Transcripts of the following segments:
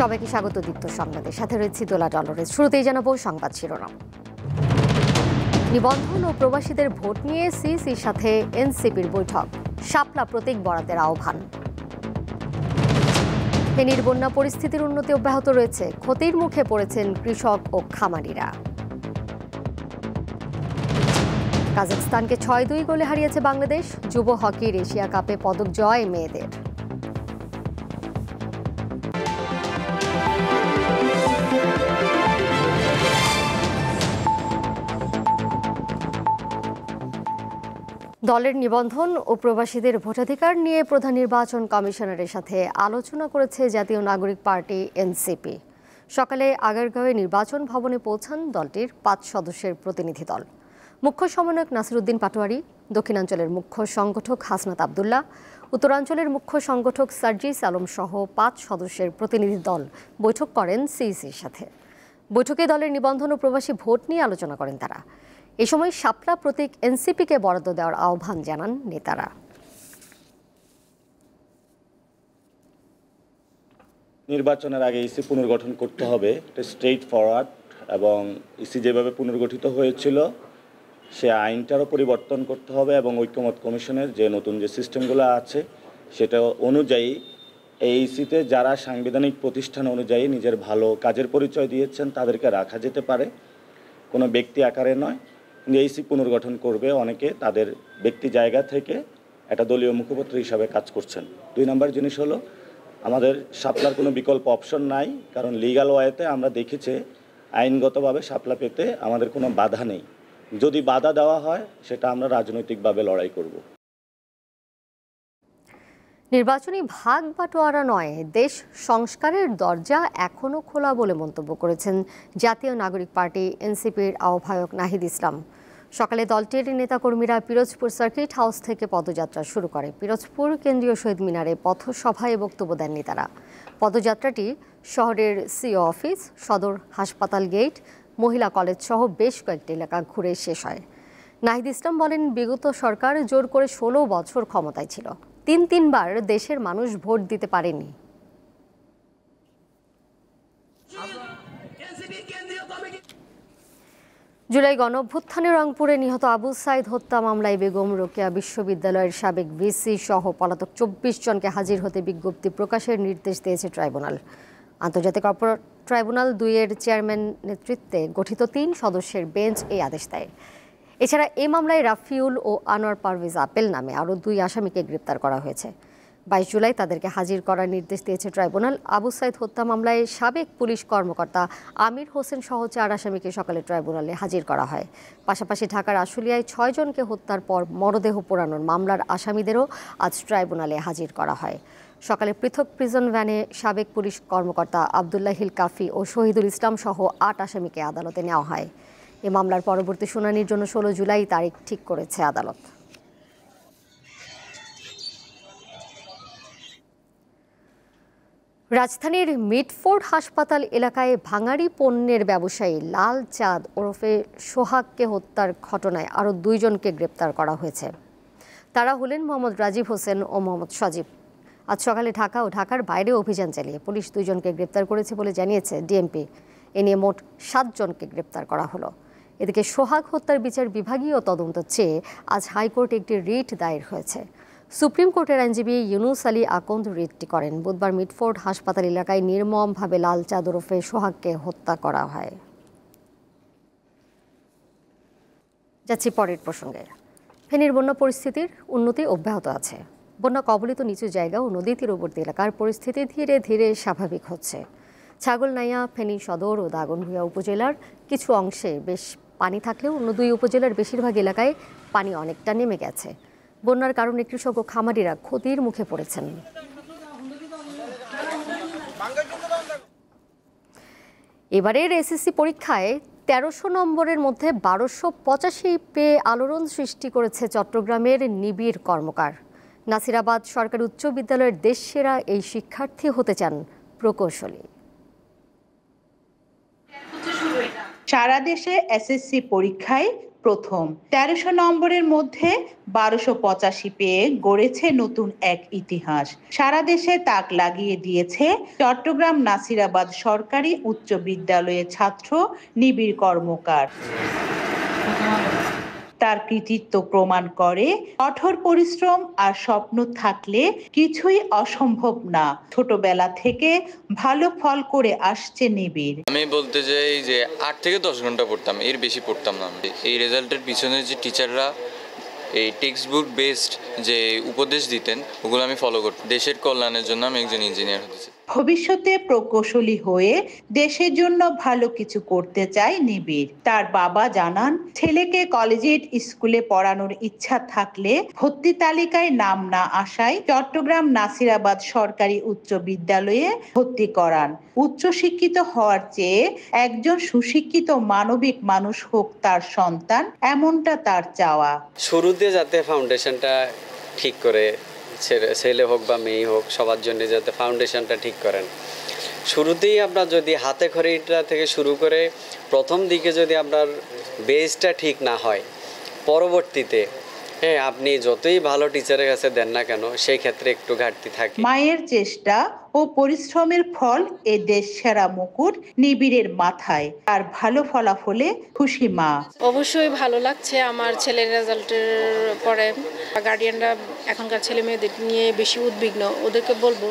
সবাইকে স্বাগত দীপ্ত সংবাদের সাথে রয়েছে দোলা ডলরের। শুরুতেই জানাবো সংবাদ শিরোনাম। নিবন্ধন ও প্রবাসীদের ভোট নিয়ে সিইসির সাথে এনসিপির বৈঠক, শাপলা প্রতীক বরাদ্দের আহ্বান। ফেনীর বন্যা পরিস্থিতির উন্নতি অব্যাহত রয়েছে, ক্ষতির মুখে পড়েছেন কৃষক ও খামারিরা। কাজাখস্তানকে ৬-২ গোলে হারিয়েছে বাংলাদেশ, যুব হকির এশিয়া কাপে পদক জয় মেয়েদের। দলের নিবন্ধন ও প্রবাসীদের ভোটাধিকার নিয়ে প্রধান নির্বাচন কমিশনারের সাথে আলোচনা করেছে জাতীয় নাগরিক পার্টি এনসিপি। সকালে আগারগাঁওয়ে নির্বাচন ভবনে পৌঁছান দলটির ৫ সদস্যের প্রতিনিধি দল। মুখ্য সমন্বয়ক নাসিরউদ্দিন পাটোয়ারি, দক্ষিণাঞ্চলের মুখ্য সংগঠক হাসনাত আবদুল্লাহ, উত্তরাঞ্চলের মুখ্য সংগঠক সার্জিস আলম সহ ৫ সদস্যের প্রতিনিধি দল বৈঠক করেন সিইসির সাথে। বৈঠকে দলের নিবন্ধন ও প্রবাসী ভোট নিয়ে আলোচনা করেন তারা। এ সময় শাপলা প্রতীক এনসিপিকে বরাদ্দ দেওয়ার আহ্বান জানান নেতারা। নির্বাচনের আগে ইসি পুনর্গঠন করতে হবে, এটা স্ট্রেইট ফরওয়ার্ড, এবং ইসি যেভাবে পুনর্গঠিত হয়েছিল সে আইনটারও পরিবর্তন করতে হবে এবং ঐক্যমত কমিশনের যে নতুন যে সিস্টেমগুলো আছে সেটা অনুযায়ী এই ইসিতে যারা সাংবিধানিক প্রতিষ্ঠান অনুযায়ী নিজের ভালো কাজের পরিচয় দিয়েছেন তাদেরকে রাখা যেতে পারে, কোনো ব্যক্তি আকারে নয়। কিন্তু ইসি পুনর্গঠন করবে অনেকে তাদের ব্যক্তি জায়গা থেকে একটা দলীয় মুখপাত্র হিসাবে কাজ করছেন। ২ নম্বর জিনিস হলো আমাদের শাপলার কোনো বিকল্প অপশন নাই, কারণ লিগ্যাল ওয়েতে আমরা দেখেছি আইনগতভাবে শাপলা পেতে আমাদের কোনো বাধা নেই। যদি বাধা দেওয়া হয় সেটা আমরা রাজনৈতিকভাবে লড়াই করব। নির্বাচনী ভাগ বাটোয়ারা নয়, দেশ সংস্কারের দরজা এখনও খোলা বলে মন্তব্য করেছেন জাতীয় নাগরিক পার্টি এনসিপির আহ্বায়ক নাহিদ ইসলাম। সকালে দলটির নেতাকর্মীরা পিরোজপুর সার্কিট হাউস থেকে পদযাত্রা শুরু করে। পিরোজপুর কেন্দ্রীয় শহীদ মিনারে পথসভায় বক্তব্য দেন নেতারা। পদযাত্রাটি শহরের সিও অফিস, সদর হাসপাতাল গেট, মহিলা কলেজ সহ বেশ কয়েকটি এলাকা ঘুরে শেষ হয়। নাহিদ ইসলাম বলেন, বিগত সরকার জোর করে ১৬ বছর ক্ষমতায় ছিল, তিনবার দেশের মানুষ ভোট দিতে পারেনি। জুলাই গণঅভ্যুত্থানে রংপুরে নিহত আবু সাইদ হত্যা মামলায় বেগম রোকেয়া বিশ্ববিদ্যালয়ের সাবেক ভিসি সহ পলাতক ২৪ জনকে হাজির হতে বিজ্ঞপ্তি প্রকাশের নির্দেশ দিয়েছে ট্রাইব্যুনাল। আন্তর্জাতিক অপরাধ ট্রাইব্যুনাল ২-এর চেয়ারম্যান নেতৃত্বে গঠিত ৩ সদস্যের বেঞ্চ এই আদেশ দেয়। এছাড়া এই মামলায় রাফিউল ও আনোয়ার পারভেজ আপেল নামে আরও ২ আসামিকে গ্রেপ্তার করা হয়েছে। ২২ জুলাই তাদেরকে হাজির করার নির্দেশ দিয়েছে ট্রাইব্যুনাল। আবু সাইদ হত্যা মামলায় সাবেক পুলিশ কর্মকর্তা আমির হোসেন সহ ৪ আসামিকে সকালে ট্রাইব্যুনালে হাজির করা হয়। পাশাপাশি ঢাকার আশুলিয়ায় ৬ জনকে হত্যার পর মরদেহ পোড়ানোর মামলার আসামিদেরও আজ ট্রাইব্যুনালে হাজির করা হয়। সকালে পৃথক প্রিজন ভ্যানে সাবেক পুলিশ কর্মকর্তা আবদুল্লাহিল কাফি ও শহীদুল ইসলাম সহ ৮ আসামিকে আদালতে নেওয়া হয়। এ মামলার পরবর্তী শুনানির জন্য ১৬ জুলাই তারিখ ঠিক করেছে আদালত। রাজধানীর মিটফোর্ড হাসপাতাল এলাকায় ভাঙাড়ি পণ্যের ব্যবসায়ী লাল চাঁদ ওরফে সোহাগকে হত্যার ঘটনায় আরও ২ জনকে গ্রেপ্তার করা হয়েছে। তারা হলেন মোহাম্মদ রাজীব হোসেন ও মোহাম্মদ সজীব। আজ সকালে ঢাকা ও ঢাকার বাইরে অভিযান চালিয়ে পুলিশ ২ জনকে গ্রেপ্তার করেছে বলে জানিয়েছে ডিএমপি। এ নিয়ে মোট ৭ জনকে গ্রেপ্তার করা হলো। এদিকে সোহাগ হত্যার বিচার বিভাগীয় তদন্ত চেয়ে আজ হাইকোর্টে একটি রিট দায়ের হয়েছে। সুপ্রিম কোর্টের আইনজীবী ইউনুস আলী আকন্দ রিটটি করেন। বুধবার মিটফোর্ড হাসপাতাল এলাকায় নির্মমভাবে লাল চাঁদ ওরফে সোহাগকে হত্যা করা হয়। যাচ্ছি পরের প্রসঙ্গে। ফেনীর বন্যা পরিস্থিতির উন্নতি অব্যাহত আছে। বন্যা কবলিত নিচু জায়গা ও নদী তীরবর্তী এলাকার পরিস্থিতি ধীরে ধীরে স্বাভাবিক হচ্ছে। ছাগলনাইয়া, ফেনী সদর ও দাগনভূঞা উপজেলার কিছু অংশে বেশ পানি থাকলেও অন্য ২ উপজেলার বেশিরভাগ এলাকায় পানি অনেকটা নেমে গেছে। বন্যার কারণে কৃষক ও খামারিরা ক্ষতির মুখে পড়েছেন। এবারের এসএসসি পরীক্ষায় ১৩০০ নম্বরের মধ্যে ১২৮৫ পেয়ে আলোড়ন সৃষ্টি করেছে চট্টগ্রামের নিবিড় কর্মকার। নাসিরাবাদ সরকারি উচ্চ বিদ্যালয়ের দেশসেরা এই শিক্ষার্থী হতে চান প্রকৌশলী। সারা দেশে এসএসসি পরীক্ষায় প্রথম। 1300 নম্বরের মধ্যে 1285 পেয়ে গড়েছে নতুন এক ইতিহাস। সারা দেশে তাক লাগিয়ে দিয়েছে চট্টগ্রাম নাসিরাবাদ সরকারি উচ্চ বিদ্যালয়ের ছাত্র নিবিড় কর্মকার। তার কৃতিত্ব প্রমাণ করে কঠোর পরিশ্রম আর স্বপ্ন থাকলে কিছুই অসম্ভব না। ছোটবেলা থেকে ভালো ফল করে আসছে নিবিড়। আমি বলতে চাই যে 8 থেকে 10 ঘন্টা পড়তাম, এর বেশি পড়তাম না। এই রেজাল্টের পিছনে যে টিচাররা এই টেক্সট বুক বেসড যে উপদেশ দিতেন ওগুলো আমি ফলো করতাম। দেশের কল্যাণের জন্য আমি একজন ইঞ্জিনিয়ার হতে চাই। ভবিষ্যতে প্রকৌশলী হয়ে দেশের জন্য ভালো কিছু করতে চায় নিবিড়। তার বাবা জানান, ছেলেকে কলেজিয়েট স্কুলে পড়ানোর ইচ্ছা থাকলে ভর্তি তালিকায় নাম না আসায় চট্টগ্রাম নাসিরাবাদ সরকারি উচ্চ বিদ্যালয়ে ভর্তি করান। উচ্চশিক্ষিত হওয়ার চেয়ে একজন সুশিক্ষিত মানবিক মানুষ হোক তার সন্তান, এমনটা তার চাওয়া। শুরুতে যাতে ফাউন্ডেশনটা ঠিক করে, ছেলে হোক বা মেয়ে হোক সবার জন্য যাতে ফাউন্ডেশনটা ঠিক করেন। শুরুতেই আপনার যদি হাতে খড়িটা থেকে শুরু করে প্রথম দিকে যদি আপনার বেসটা ঠিক না হয়, পরবর্তীতে আপনি যতই ভালো টিচারের কাছে দেন না কেন সেই ক্ষেত্রে একটু ঘাটতি থাকে। মায়ের চেষ্টা ও পরিশ্রমের ফল এ দেশ সেরা মুকুট নিবিড়ের মাথায়। আর ভালো ফলাফলে খুশি মা। অবশ্যই ভালো লাগছে আমার ছেলের রেজাল্টের পরে। গার্ডিয়ানরা এখনকার ছেলে মেয়েদের নিয়ে বেশি উদ্বিগ্ন। ওদেরকে বলবো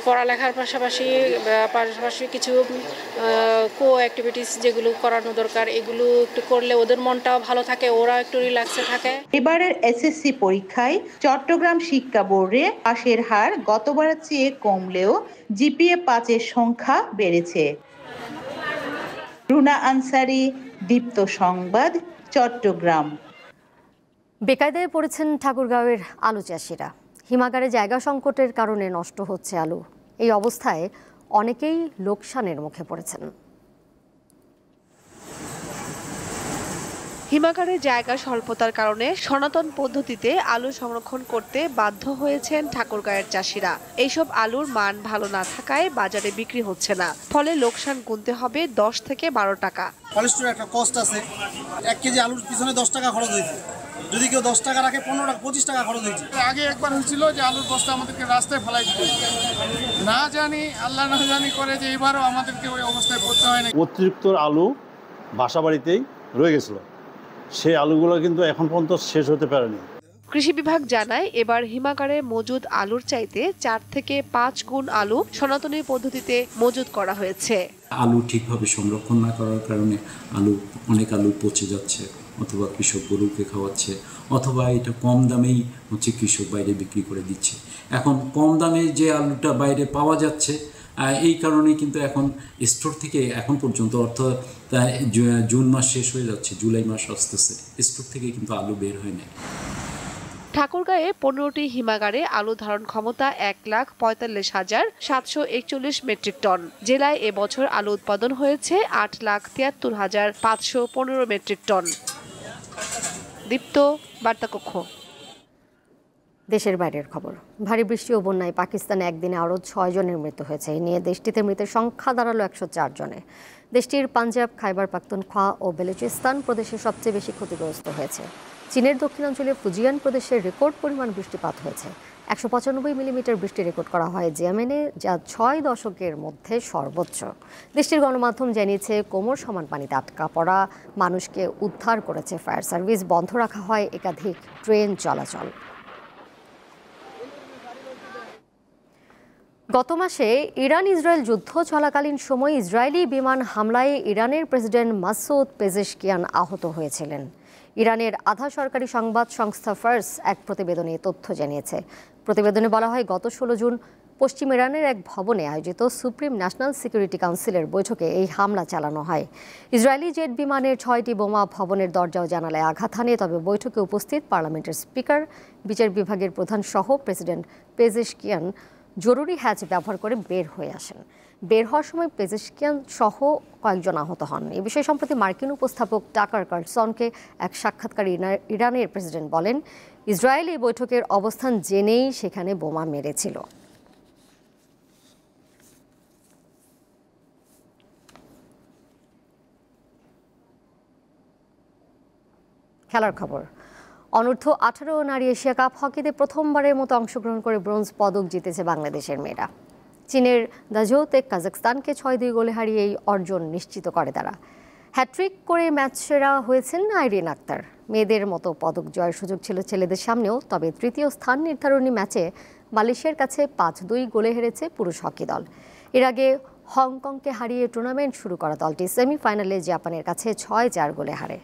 পড়ালেখার পাশাপাশি কিছু কো অ্যাক্টিভিটিস যেগুলো করানো দরকার এগুলো একটু করলে ওদের মনটাও ভালো থাকে, ওরা একটু রিল্যাক্সে থাকে। এবারের এসএসসি পরীক্ষায় চট্টগ্রাম শিক্ষা বোর্ডে পাশের হার গতবারের চেয়ে কমলেও জিপিএ 5-এর সংখ্যা বেড়েছে। রুনা আনসারি, দীপ্ত সংবাদ, চট্টগ্রাম। বেকায়দায় পড়েছেন ঠাকুরগাঁওয়ের আলু চাষিরা। হিমাগারে জায়গা সংকটের কারণে নষ্ট হচ্ছে আলু। এই অবস্থায় অনেকেই লোকসানের মুখে পড়েছেন। হিমাগারে জায়গা স্বল্পতার কারণে সনাতন পদ্ধতিতে আলু সংরক্ষণ করতে বাধ্য হয়েছেন ঠাকুরগাঁয়ের চাষিরা। এইসব আলুর মান ভালো না থাকায় বাজারে বিক্রি হচ্ছে না, ফলে লোকসান গুনতে হবে 10 থেকে 12 টাকা। কলেস্টোরের একটা কস্ট আছে, 1 কেজি আলুর পিছনে 10 টাকা খরচ হয়েছে। যদি কেউ 10 টাকা রাখে 15 টাকা 25 টাকা খরচ হয়েছে। আগে একবার হয়েছিল যে আলুর বস্তা আমাদেরকে রাস্তায় ফেলাই দিতে, না জানি আল্লাহ না জানি করে যে এবারও আমাদেরকে ওই অবস্থায় পড়তে হয় না। অতিরিক্ত আলু বাসা বাড়িতেই রয়ে গেছিল, সেই আলুগুলো কিন্তু এখন পর্যন্ত শেষ হতে পারেনি। কৃষি বিভাগ জানায় এবার হিমাগারে মজুদ আলুর চাইতে 4 থেকে 5 গুণ আলু সনাতনী পদ্ধতিতে মজুদ করা হয়েছে। আলু ঠিকভাবে সংরক্ষণ না করার কারণে অনেক আলু পচে যাচ্ছে, অথবা কৃষক গরুকে খাওয়াচ্ছে, অথবা এটা কম দামেই কৃষক বাইরে বিক্রি করে দিচ্ছে। এখন কম দামে যে আলুটা বাইরে পাওয়া যাচ্ছে, এই কারণে কিন্তু এখন স্টোর থেকে এখন পর্যন্ত অর্থাৎ জুন মাস শেষ হয়ে যাচ্ছে, জুলাই মাস আসতেছে, স্টোর থেকে কিন্তু আলু বের হয় না। ঠাকুরগাঁয়ে 15টি হিমাগারে আলু ধারণ ক্ষমতা 1,45,741 মেট্রিক টন। জেলায় এবছর আলু উৎপাদন হয়েছে 8,73,515 মেট্রিক টন। দীপ্ত, বার্তাকক্ষ। দেশের বাইরের খবর। ভারী বৃষ্টি ও বন্যায় পাকিস্তানে একদিনে আরও 6 জনের মৃত্যু হয়েছে। এই নিয়ে দেশটিতে মৃতের সংখ্যা দাঁড়ালো 104 জনে। দেশটির পাঞ্জাব, খাইবার পাখতুনখোয়া ও বেলুচিস্তান প্রদেশে সবচেয়ে বেশি ক্ষতিগ্রস্ত হয়েছে। চীনের দক্ষিণাঞ্চলে ফুজিয়ান প্রদেশে রেকর্ড পরিমাণ বৃষ্টিপাত হয়েছে। 195 মিলিমিটার বৃষ্টি রেকর্ড করা হয় ইয়েমেনে, যা 6 দশকের মধ্যে সর্বোচ্চ। দেশটির গণমাধ্যম জানিয়েছে কোমর সমান পানিতে আটকা পড়া মানুষকে উদ্ধার করেছে ফায়ার সার্ভিস। বন্ধ রাখা হয় একাধিক ট্রেন চলাচল। গত মাসে ইরান ইসরায়েল যুদ্ধ চলাকালীন সময় ইসরায়েলি বিমান হামলায় ইরানের প্রেসিডেন্ট মাসুদ পেজেশকিয়ান আহত হয়েছিলেন। ইরানের আধা সরকারি সংবাদ সংস্থা ফার্স এক প্রতিবেদনে তথ্য জানিয়েছে। প্রতিবেদনে বলা হয়, গত 16 জুন পশ্চিম ইরানের এক ভবনে আয়োজিত সুপ্রিম ন্যাশনাল সিকিউরিটি কাউন্সিলের বৈঠকে এই হামলা চালানো হয়। ইসরায়েলি জেট বিমানের 6টি বোমা ভবনের দরজা ও জানালায় আঘাত হানে। তবে বৈঠকে উপস্থিত পার্লামেন্টের স্পিকার, বিচার বিভাগের প্রধান সহ প্রেসিডেন্ট পেজেশকিয়ান জরুরি হ্যাচ ব্যবহার করে বের হয়ে আসেন। বের হওয়ার সময় পেজেশকিয়ান সহ কয়েকজন আহত হন। এ বিষয়ে সম্প্রতি মার্কিন উপস্থাপক টাকার কার্লসনকে এক সাক্ষাৎকারে ইরানের প্রেসিডেন্ট বলেন, ইসরায়েল এই বৈঠকের অবস্থান জেনেই সেখানে বোমা মেরেছিল। খেলার খবর। অনূর্ধ্ব 18 নারী এশিয়া কাপ হকিতে প্রথমবারের মতো অংশগ্রহণ করে ব্রোঞ্জ পদক জিতেছে বাংলাদেশের মেয়েরা। চীনের দাজোতে কাজাখস্তানকে 6-2 গোলে হারিয়ে এই অর্জন নিশ্চিত করে তারা। হ্যাট্রিক করে ম্যাচ সেরা হয়েছেন আইরিন আক্তার। মেয়েদের মতো পদক জয়ের সুযোগ ছিল ছেলেদের সামনেও, তবে তৃতীয় স্থান নির্ধারণী ম্যাচে মালয়েশিয়ার কাছে 5-2 গোলে হেরেছে পুরুষ হকি দল। এর আগে হংকংকে হারিয়ে টুর্নামেন্ট শুরু করা দলটি সেমিফাইনালে জাপানের কাছে 6-4 গোলে হারে।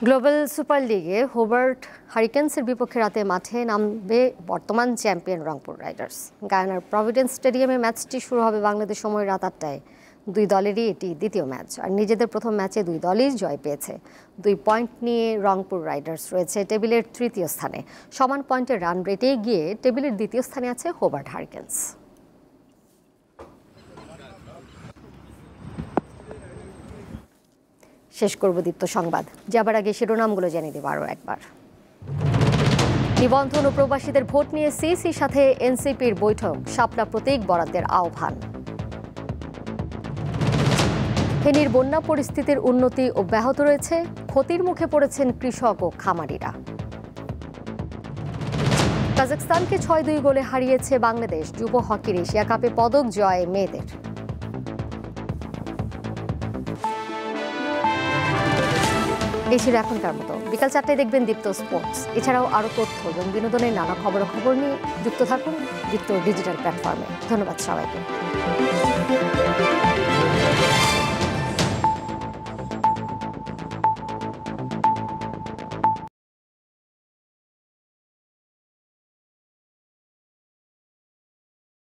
গ্লোবাল সুপার লিগে হোবার্ট হারিকেন্সের বিপক্ষে রাতে মাঠে নামবে বর্তমান চ্যাম্পিয়ন রংপুর রাইডার্স। গায়ানার প্রভিডেন্স স্টেডিয়ামে ম্যাচটি শুরু হবে বাংলাদেশ সময় রাত 8টায়। দুই দলেরই এটি দ্বিতীয় ম্যাচ, আর নিজেদের প্রথম ম্যাচে দুই দলই জয় পেয়েছে। 2 পয়েন্ট নিয়ে রংপুর রাইডার্স রয়েছে টেবিলের তৃতীয় স্থানে। সমান পয়েন্টের রান রেটে গিয়ে টেবিলের দ্বিতীয় স্থানে আছে হোবার্ট হারিকেন্স। শেষ করব দীপ্ত সংবাদ, যাবার আগে শিরোনামগুলো জানিয়ে দেব আরও একবার। নিবন্ধন ও প্রবাসীদের ভোট নিয়ে সিইসির সাথে এনসিপির বৈঠক, শাপলা প্রতীক বরাদ্দের আহ্বান। ফেনীর বন্যা পরিস্থিতির উন্নতি অব্যাহত রয়েছে, ক্ষতির মুখে পড়েছেন কৃষক ও খামারিরা। কাজাখস্তানকে 6-2 গোলে হারিয়েছে বাংলাদেশ। যুব হকির এশিয়া কাপে পদক জয় মেয়েদের। এই ছিল এখনকার মতো। বিকাল 4টায় দেখবেন দীপ্ত স্পোর্টস। এছাড়াও আরও তথ্য এবং বিনোদনের নানা খবর নিয়ে যুক্ত থাকুন দীপ্ত ডিজিটাল প্ল্যাটফর্মে। ধন্যবাদ সবাইকে।